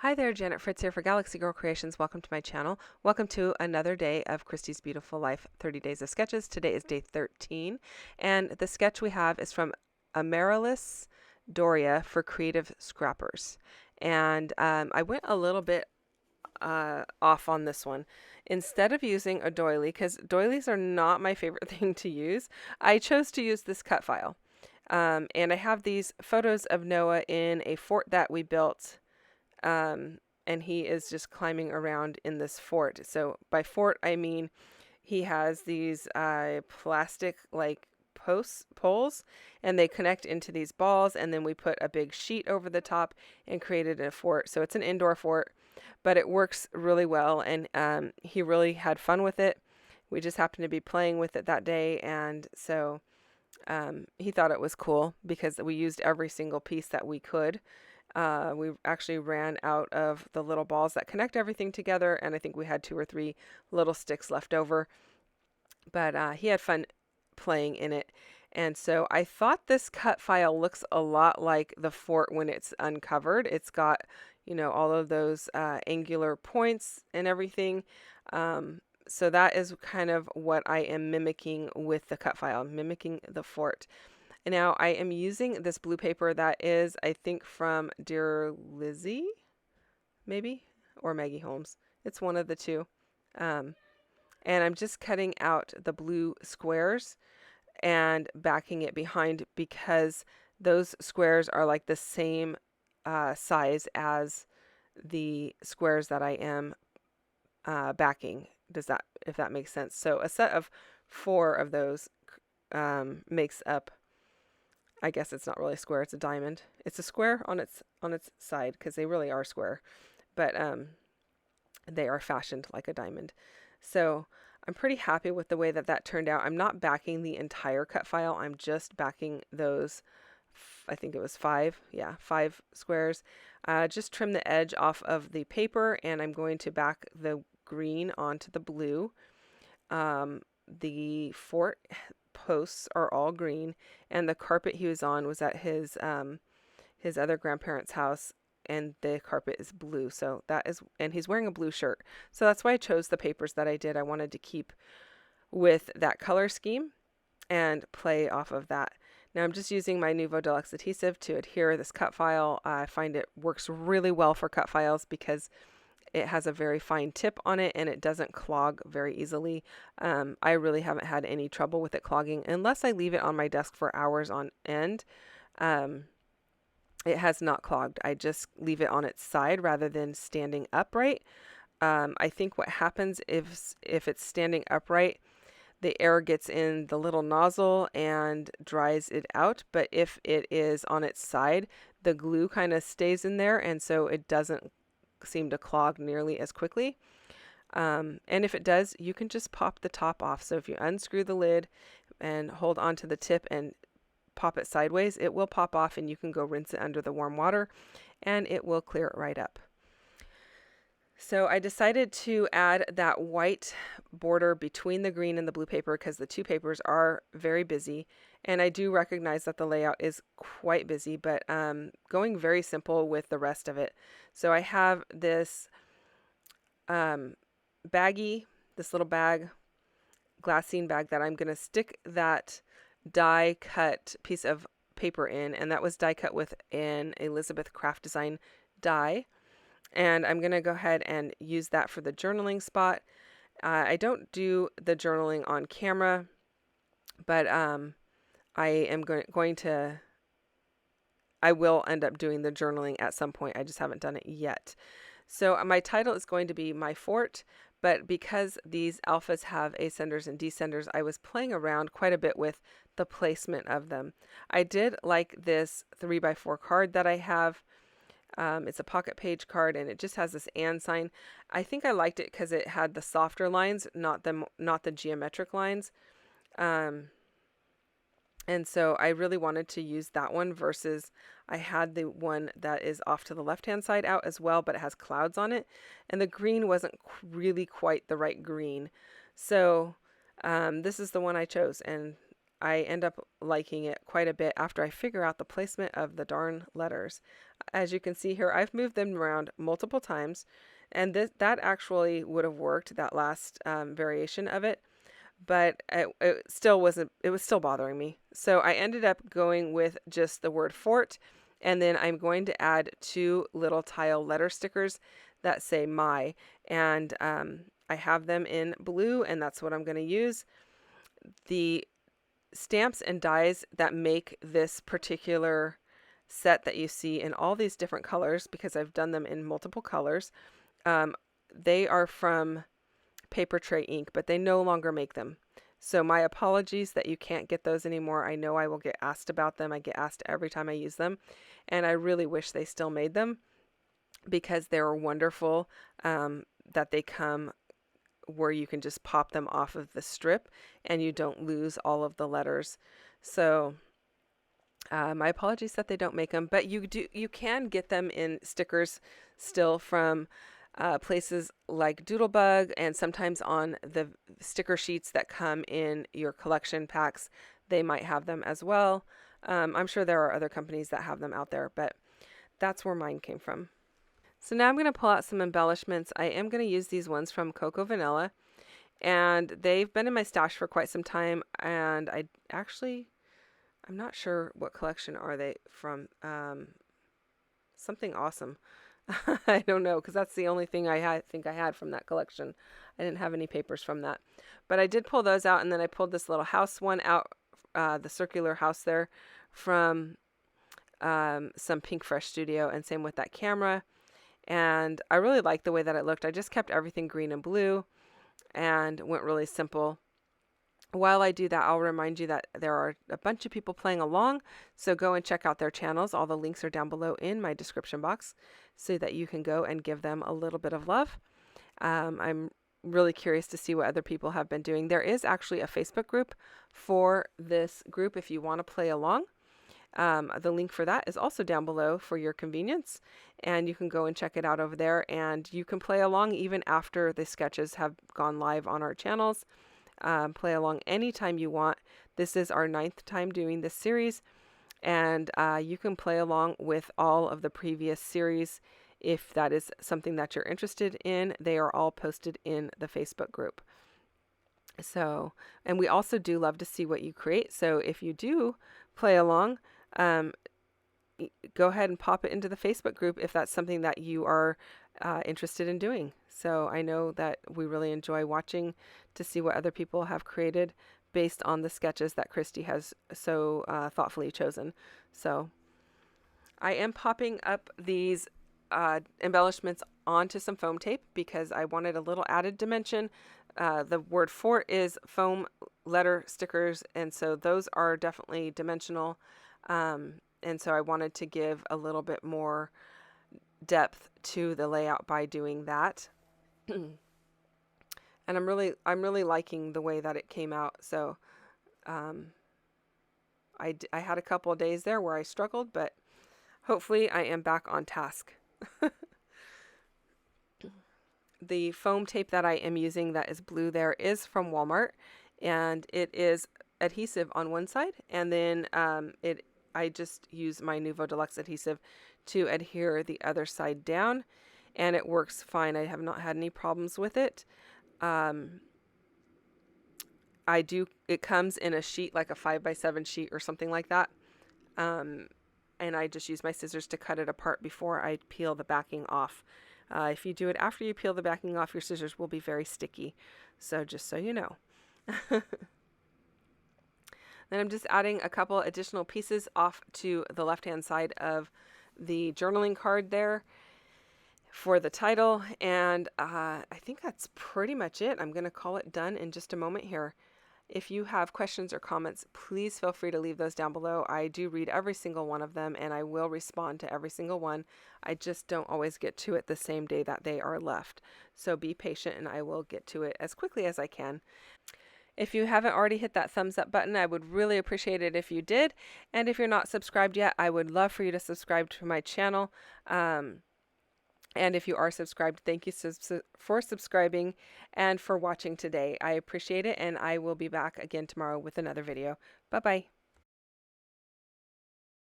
Hi there, Janet Fritz here for Galaxy Girl Creations. Welcome to my channel. Welcome to another day of Christy's Beautiful Life 30 Days of Sketches. Today is day 13, and the sketch we have is from Amaryllis Doria for Creative Scrappers. And I went a little bit off on this one. Instead of using a doily, because doilies are not my favorite thing to use, I chose to use this cut file. And I have these photos of Noah in a fort that we built. And he is just climbing around in this fort. So by fort, I mean he has these plastic like poles, and they connect into these balls, and then we put a big sheet over the top and created a fort. So it's an indoor fort, but it works really well, and he really had fun with it. We just happened to be playing with it that day, and so he thought it was cool because we used every single piece that we could. We actually ran out of the little balls that connect everything together, and I think we had 2 or 3 little sticks left over. But he had fun playing in it. And so I thought this cut file looks a lot like the fort when it's uncovered. It's got, all of those angular points and everything. So that is kind of what I am mimicking with the cut file, mimicking the fort. Now I am using this blue paper that is, I think, from Dear Lizzie, maybe, or Maggie Holmes. It's one of the two. And I'm just cutting out the blue squares and backing it behind because those squares are like the same size as the squares that I am backing. If that makes sense? So a set of 4 of those makes up, I guess it's not really a square, it's a diamond. It's a square on its side because they really are square, but they are fashioned like a diamond. So I'm pretty happy with the way that turned out. I'm not backing the entire cut file. I'm just backing those, I think it was 5 squares. Just trim the edge off of the paper, and I'm going to back the green onto the blue. The fort posts are all green, and the carpet he was on was at his other grandparents' house, and the carpet is blue. So and he's wearing a blue shirt. So that's why I chose the papers that I did. I wanted to keep with that color scheme and play off of that. Now I'm just using my Nuvo Deluxe adhesive to adhere this cut file. I find it works really well for cut files because it has a very fine tip on it and it doesn't clog very easily. I really haven't had any trouble with it clogging unless I leave it on my desk for hours on end. It has not clogged. I just leave it on its side rather than standing upright. I think what happens if it's standing upright, the air gets in the little nozzle and dries it out. But if it is on its side, the glue kind of stays in there, and so it doesn't seem to clog nearly as quickly. And if it does, you can just pop the top off. So if you unscrew the lid and hold on to the tip and pop it sideways, it will pop off, and you can go rinse it under the warm water and it will clear it right up. So I decided to add that white border between the green and the blue paper because the 2 papers are very busy, and I do recognize that the layout is quite busy, but going very simple with the rest of it. So I have this baggie, this little bag, glassine bag, that I'm going to stick that die cut piece of paper in, and that was die cut with an Elizabeth Craft Design die. And I'm going to go ahead and use that for the journaling spot. I don't do the journaling on camera, but I will end up doing the journaling at some point. I just haven't done it yet. So my title is going to be My Fort, but because these alphas have ascenders and descenders, I was playing around quite a bit with the placement of them. I did like this 3x4 card that I have. It's a pocket page card, and it just has this and sign. I think I liked it because it had the softer lines, not the geometric lines. And so I really wanted to use that one versus I had the one that is off to the left-hand side out as well, but it has clouds on it. And the green wasn't really quite the right green. So this is the one I chose, and I end up liking it quite a bit after I figure out the placement of the darn letters. As you can see here, I've moved them around multiple times, and that actually would have worked, that last variation of it, but it still wasn't, it was still bothering me. So I ended up going with just the word fort, and then I'm going to add 2 little tile letter stickers that say my, and I have them in blue, and that's what I'm going to use. The stamps and dies that make this particular set that you see in all these different colors, because I've done them in multiple colors, they are from Paper Tray Ink, but they no longer make them. So my apologies that you can't get those anymore. I know I will get asked about them. I get asked every time I use them, and I really wish they still made them, because they're wonderful, that they come where you can just pop them off of the strip and you don't lose all of the letters. So my apologies that they don't make them, but you can get them in stickers still from places like Doodlebug, and sometimes on the sticker sheets that come in your collection packs, they might have them as well. I'm sure there are other companies that have them out there, but that's where mine came from. So now I'm going to pull out some embellishments. I am going to use these ones from Cocoa Vanilla, and they've been in my stash for quite some time, and I'm not sure what collection are they from. Something Awesome. I don't know, because that's the only thing I think I had from that collection. I didn't have any papers from that, but I did pull those out, and then I pulled this little house one out, the circular house there, from some Pink Fresh Studio, and same with that camera. And I really liked the way that it looked. I just kept everything green and blue and went really simple. While I do that, I'll remind you that there are a bunch of people playing along, so go and check out their channels. All the links are down below in my description box so that you can go and give them a little bit of love. I'm really curious to see what other people have been doing. There is actually a Facebook group for this group if you want to play along. The link for that is also down below for your convenience, and you can go and check it out over there, and you can play along even after the sketches have gone live on our channels. Play along anytime you want. This is our 9th time doing this series, and you can play along with all of the previous series if that is something that you're interested in. They are all posted in the Facebook group. So, and we also do love to see what you create. So if you do play along, go ahead and pop it into the Facebook group if that's something that you are interested in doing. So I know that we really enjoy watching to see what other people have created based on the sketches that Christy has so thoughtfully chosen. So I am popping up these embellishments onto some foam tape because I wanted a little added dimension. The word fort is foam letter stickers, and so those are definitely dimensional. And so I wanted to give a little bit more depth to the layout by doing that. And I'm really liking the way that it came out. So I had a couple of days there where I struggled, but hopefully I am back on task. The foam tape that I am using that is blue there is from Walmart, and it is adhesive on one side, and then I just use my Nuvo Deluxe adhesive to adhere the other side down, and it works fine. I have not had any problems with it. It comes in a sheet, like a 5x7 sheet or something like that. And I just use my scissors to cut it apart before I peel the backing off. If you do it after you peel the backing off, your scissors will be very sticky. So just so you know. Then I'm just adding a couple additional pieces off to the left-hand side of the journaling card there for the title. And I think that's pretty much it. I'm going to call it done in just a moment here. If you have questions or comments, please feel free to leave those down below. I do read every single one of them, and I will respond to every single one. I just don't always get to it the same day that they are left. So be patient, and I will get to it as quickly as I can. If you haven't already hit that thumbs up button, I would really appreciate it if you did. And if you're not subscribed yet, I would love for you to subscribe to my channel. And And if you are subscribed, thank you for subscribing and for watching today. I appreciate it, and I will be back again tomorrow with another video. Bye-bye.